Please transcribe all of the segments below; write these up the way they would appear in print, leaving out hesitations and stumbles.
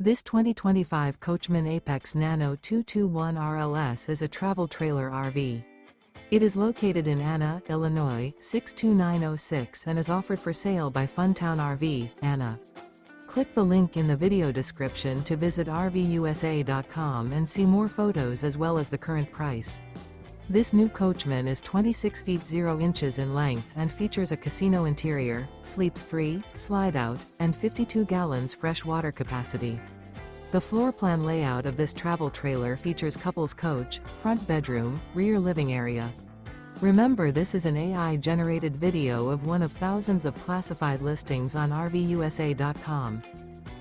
This 2025 Coachmen Apex Nano 221 RLS is a travel trailer RV. It is located in Anna, Illinois, 62906 and is offered for sale by Funtown RV, Anna. Click the link in the video description to visit RVUSA.com and see more photos as well as the current price. This new Coachmen is 26 feet 0 inches in length and features a casino interior, sleeps 3, slide-out, and 52 gallons fresh water capacity. The floor plan layout of this travel trailer features couples coach, front bedroom, rear living area. Remember, this is an AI-generated video of one of thousands of classified listings on RVUSA.com.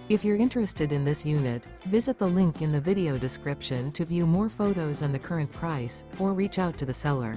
If you're interested in this unit, visit the link in the video description to view more photos and the current price, or reach out to the seller.